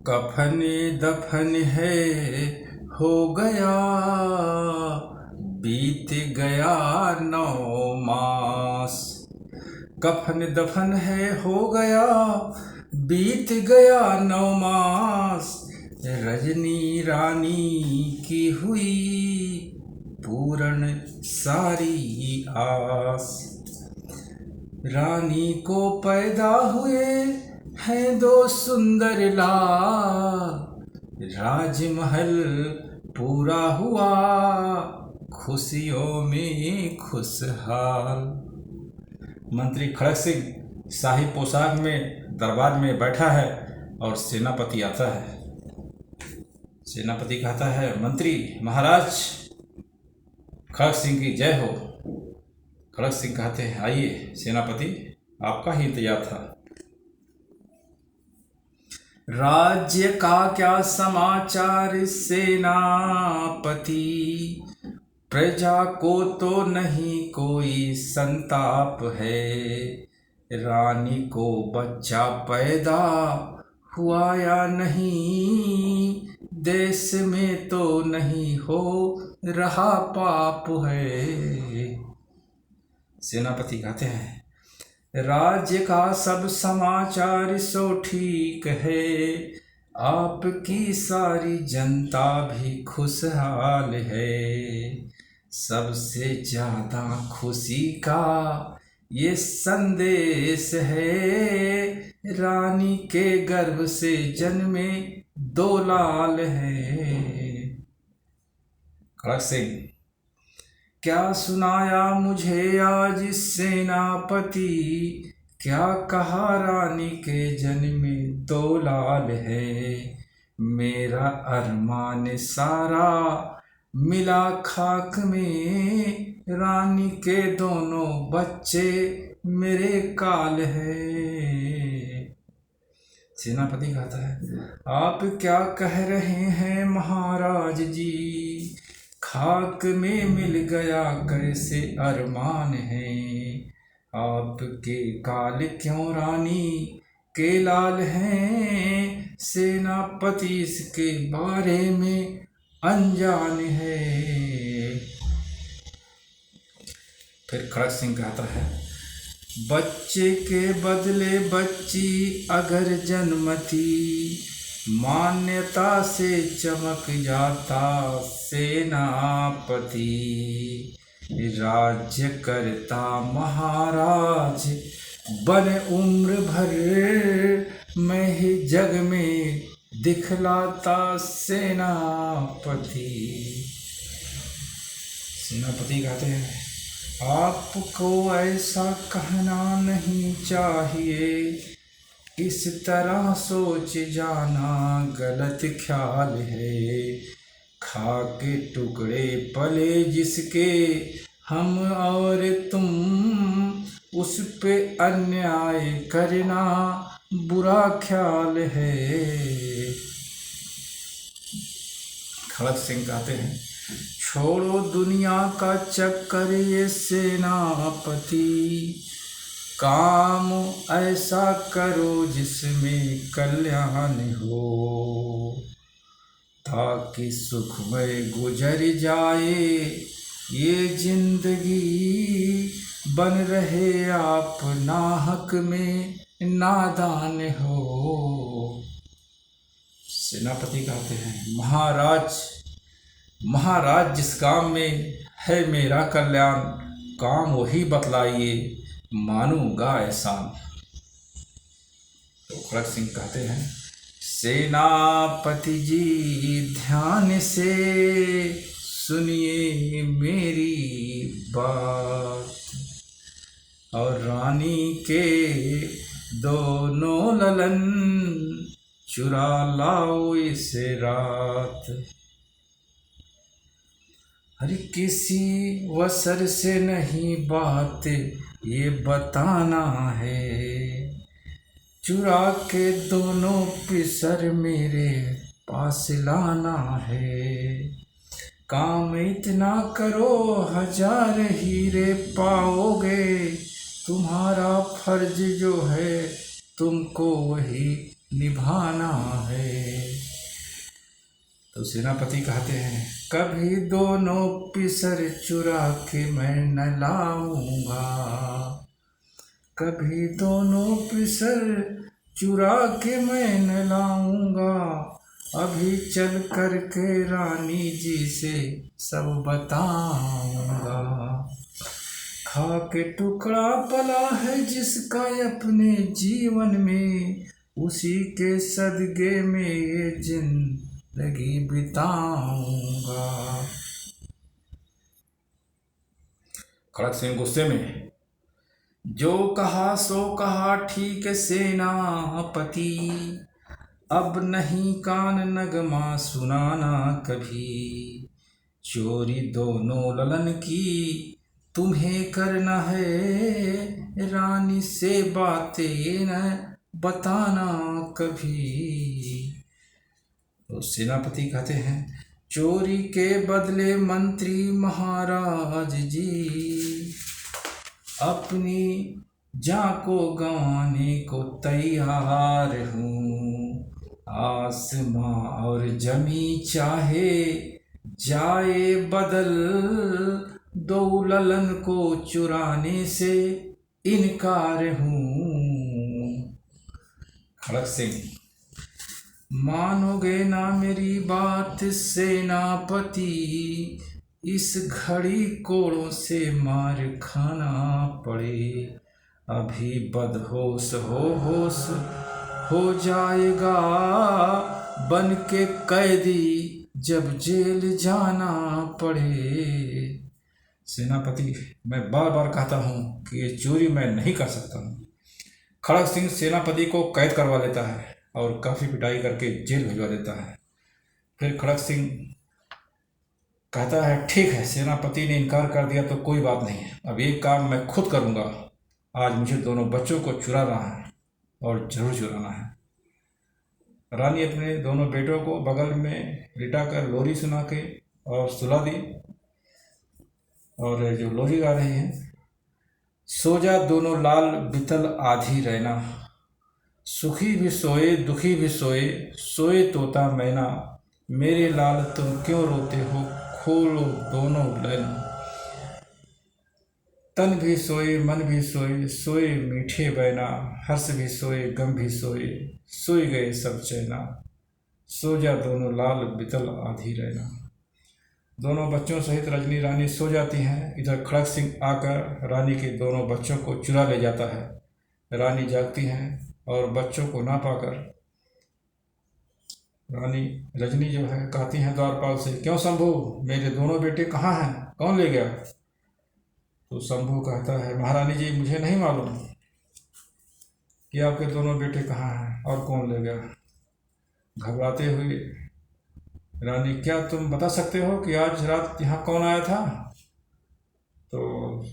कफन दफन है हो गया, बीत गया 9 मास। कफन दफन है हो गया, बीत गया 9 मास। रजनी रानी की हुई पूर्ण सारी आस। रानी को पैदा हुए हैं 2 सुंदर लाल। राजमहल पूरा हुआ खुशियों में खुशहाल। मंत्री खड़क सिंह शाही पोशाक में दरबार में बैठा है और सेनापति आता है। सेनापति कहता है, मंत्री महाराज खड़क सिंह की जय हो। खड़क सिंह कहते हैं, आइए सेनापति, आपका ही इंतजार था। राज्य का क्या समाचार सेनापति, प्रजा को तो नहीं कोई संताप है। रानी को बच्चा पैदा हुआ या नहीं, देश में तो नहीं हो रहा पाप है। सेनापति कहते हैं, राज्य का सब समाचार सो ठीक है, आपकी सारी जनता भी खुशहाल है। सबसे ज्यादा खुशी का ये संदेश है, रानी के गर्भ से जन्मे 2 लाल हैं। खड़क सिंह, क्या सुनाया मुझे आज सेनापति, क्या कहा रानी के जन्मे 2 लाल है। मेरा अरमान सारा मिला खाक में, रानी के दोनों बच्चे मेरे काल है। सेनापति कहता है, आप क्या कह रहे हैं महाराज जी, खाक में मिल गया कैसे अरमान है। आपके काल क्यों रानी के लाल हैं, सेनापति इसके बारे में अनजान है। फिर खड़क सिंह कहता है, बच्चे के बदले बच्ची अगर जन्मती, मान्यता से चमक जाता सेनापति। राज्य करता महाराज बन उम्र भर, मैं ही जग में दिखलाता सेनापति। सेनापति कहते हैं, आपको ऐसा कहना नहीं चाहिए, इस तरह सोच जाना गलत ख्याल है। खाके टुकड़े पले जिसके हम और तुम, उस पे अन्याय करना बुरा ख्याल है। खड़क सिंह कहते हैं, छोड़ो दुनिया का चक्कर ये सेनापति, काम ऐसा करो जिसमें कल्याण हो, ताकि सुखमय गुजर जाए ये जिंदगी, बन रहे आप नाहक में नादान हो। सेनापति कहते हैं, महाराज जिस काम में है मेरा कल्याण, काम वही बतलाइए, मानूंगा एहसान। तो खड़क सिंह कहते हैं, सेनापति जी ध्यान से सुनिए मेरी बात, और रानी के दोनों ललन चुरा लाओ इस रात। अरे किसी वसर से नहीं बात ये बताना है, चुरा के दोनों पिसर मेरे पास लाना है। काम इतना करो 1000 हीरे पाओगे, तुम्हारा फर्ज जो है तुमको वही निभाना है। तो सेनापति कहते हैं, कभी दोनों पिसर चुरा के मैं न लाऊंगा, कभी दोनों पिसर चुरा के मैं न लाऊंगा, अभी चल कर के रानी जी से सब बताऊंगा। खा के टुकड़ा पला है जिसका अपने जीवन में, उसी के सदके में ये जिंदगी बिताऊंगा। खड़क सिंह गुस्से में, जो कहा सो कहा ठीक सेनापति, अब नहीं कान नगमा सुनाना कभी, चोरी दोनों ललन की तुम्हें करना है, रानी से बातें न बताना कभी। तो सेनापति कहते हैं, चोरी के बदले मंत्री महाराज जी, अपनी जान को गंवाने को तैयार हूँ, आसमां और जमी चाहे जाए बदल, दो ललन को चुराने से इनकार हूँ। खड़क सिंह, मानोगे ना मेरी बात सेनापति, इस घड़ी कोड़ों से मार खाना पड़े, अभी बदहोश होश हो जाएगा, बन के कैदी जब जेल जाना पड़े। सेनापति, मैं बार बार कहता हूँ कि ये चोरी मैं नहीं कर सकता हूँ। खड़क सिंह सेनापति को कैद करवा लेता है और काफ़ी पिटाई करके जेल भिजवा देता है। फिर खड़क सिंह कहता है, ठीक है, सेनापति ने इनकार कर दिया तो कोई बात नहीं है, अब एक काम मैं खुद करूँगा, आज मुझे दोनों बच्चों को चुराना है और ज़रूर चुराना है। रानी अपने दोनों बेटों को बगल में लिटा कर लोरी सुना के और सुला दी, और जो लोरी गा रही है, सो जा दोनों लाल बितल आधी रहना, सुखी भी सोए दुखी भी सोए, सोए तोता मैना, मेरे लाल तुम क्यों रोते हो, खोलो दोनों नैना, तन भी सोए मन भी सोए, सोए मीठे बैना, हर्ष भी सोए गम भी सोए, सोई गए सब चैना, सो जा दोनों लाल बितल आधी रहना। दोनों बच्चों सहित रजनी रानी सो जाती हैं। इधर खड़क सिंह आकर रानी के दोनों बच्चों को चुरा ले जाता है। रानी जागती हैं और बच्चों को ना पाकर रानी रजनी जो है कहती हैं द्वारपाल से, क्यों शंभू, मेरे दोनों बेटे कहाँ हैं, कौन ले गया? तो शंभू कहता है, महारानी जी, मुझे नहीं मालूम कि आपके दोनों बेटे कहाँ हैं और कौन ले गया। घबराते हुए रानी, क्या तुम बता सकते हो कि आज रात यहाँ कौन आया था? तो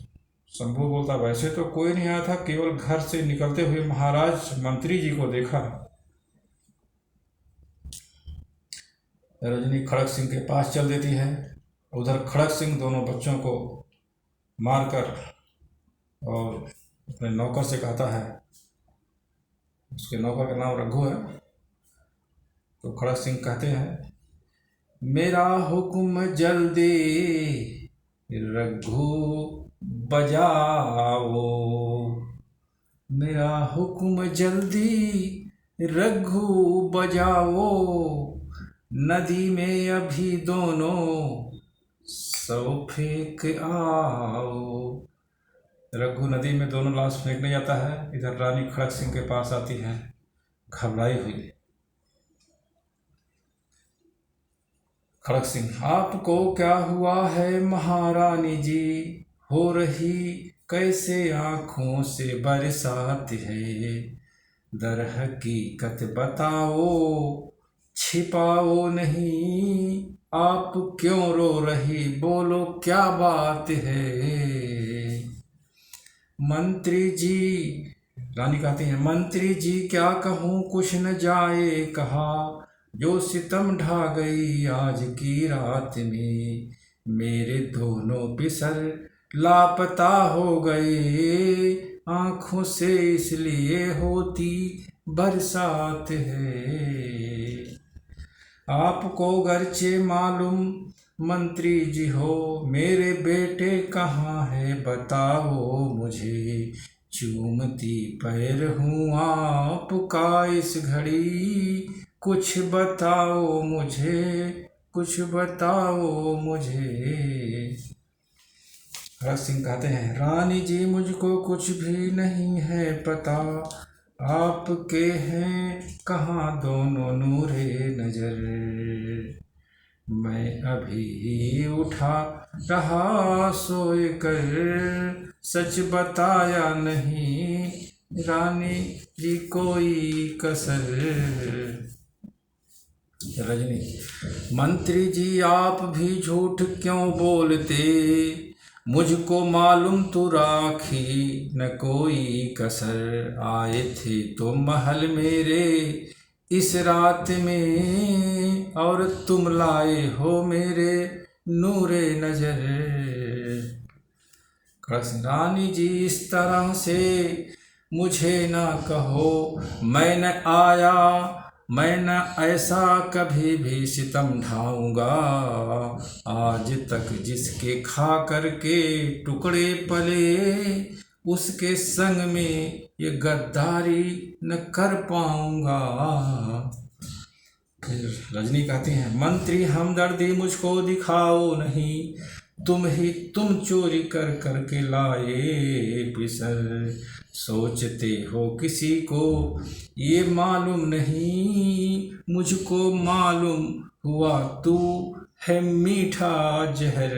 शंभू बोलता, वैसे तो कोई नहीं आया था, केवल घर से निकलते हुए महाराज मंत्री जी को देखा। रजनी खड़क सिंह के पास चल देती है। उधर खड़क सिंह दोनों बच्चों को मारकर और अपने नौकर से कहता है, उसके नौकर का नाम रघु है। तो खड़क सिंह कहते हैं, मेरा हुक्म जल्दी रघु बजाओ, मेरा हुक्म जल्दी रघु बजाओ, नदी में अभी दोनों सब फेंक आओ। रघु नदी में दोनों लाश फेंकने जाता है। इधर रानी खड़क सिंह के पास आती है घबराई हुई। खड़क सिंह, आपको क्या हुआ है महारानी जी, हो रही कैसे आँखों से बरसात है, दर हकीकत बताओ छिपाओ नहीं, आप क्यों रो रही, बोलो क्या बात है। मंत्री जी, रानी कहती है, मंत्री जी क्या कहूँ कुछ न जाए कहा, जो सितम ढा गई आज की रात में, मेरे दोनों पिसर लापता हो गए, आँखों से इसलिए होती बरसात है। आपको गर्चे मालूम मंत्री जी हो, मेरे बेटे कहाँ है बताओ मुझे। चूमती पैर हूँ आपका इस घड़ी, कुछ बताओ मुझे, कुछ बताओ मुझे। भगत सिंह कहते हैं, रानी जी मुझको कुछ भी नहीं है पता, आपके हैं कहाँ दोनों नूरे नजर। मैं अभी उठा रहा सोए कर, सच बताया नहीं रानी जी कोई कसर। रजनी, मंत्री जी आप भी झूठ क्यों बोलते, मुझको मालूम तो राखी न कोई कसर। आए थे तो महल मेरे इस रात में, और तुम लाए हो मेरे नूरे नजर। रानी जी इस तरह से मुझे ना कहो, मैं न आया, मैं न ऐसा कभी भी सितम ढाऊंगा। आज तक जिसके खा करके टुकड़े पले, उसके संग में ये गद्दारी न कर पाऊंगा। फिर रजनी कहती हैं, मंत्री हमदर्दी मुझको दिखाओ नहीं, तुम चोरी कर करके लाए पिसर। सोचते हो किसी को ये मालूम नहीं, मुझको मालूम हुआ तू है मीठा जहर।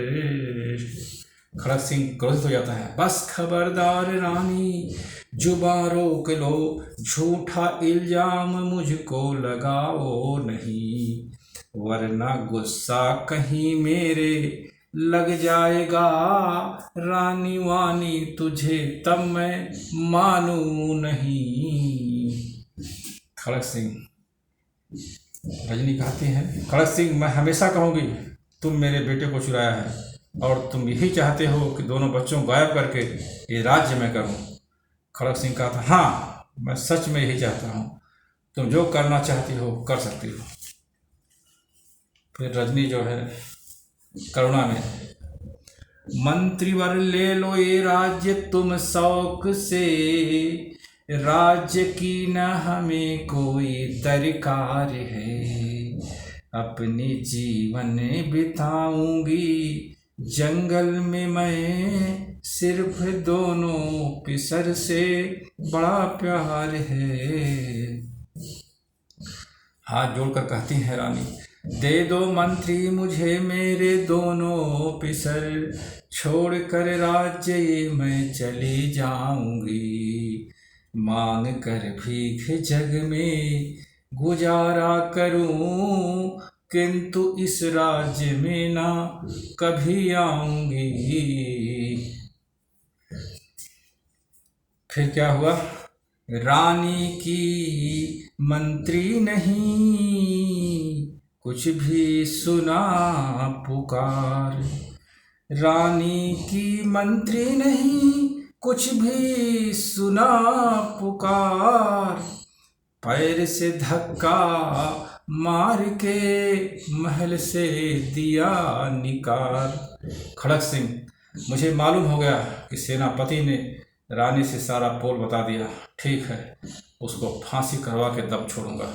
खड़क सिंह क्रोधित हो जाता है, बस खबरदार रानी, जुबान रोक लो, झूठा इल्जाम मुझको लगाओ नहीं, वरना गुस्सा कहीं मेरे लग जाएगा। रानी वानी तुझे तब मैं मानू नहीं। खड़क सिंह, रजनी कहती है, खड़क सिंह मैं हमेशा कहूँगी तुम मेरे बेटे को चुराया है, और तुम यही चाहते हो कि दोनों बच्चों को गायब करके ये राज्य में करूं। खड़क सिंह कहता, हाँ मैं सच में यही चाहता हूं, तुम जो करना चाहती हो कर सकती हो। फिर रजनी जो है करुणा में, मंत्रीवर ले लो ये राज्य तुम शौक से, राज्य की न हमें कोई दरकार है। अपनी जीवन बिताऊंगी जंगल में मैं, सिर्फ दोनों पिसर से बड़ा प्यार है। हाथ जोड़कर कहती है रानी, दे दो मंत्री मुझे मेरे दोनों पिसर, छोड़कर राज्य ये मैं चली जाऊंगी। मांग कर भीख जग में गुजारा करूं, किंतु इस राज्य में ना कभी आऊंगी। फिर क्या हुआ, रानी की मंत्री नहीं कुछ भी सुना पुकार, रानी की मंत्री नहीं कुछ भी सुना पुकार, पैर से धक्का मार के महल से दिया निकार। खड़क सिंह, मुझे मालूम हो गया कि सेनापति ने रानी से सारा पोल बता दिया, ठीक है उसको फांसी करवा के दब छोड़ूंगा।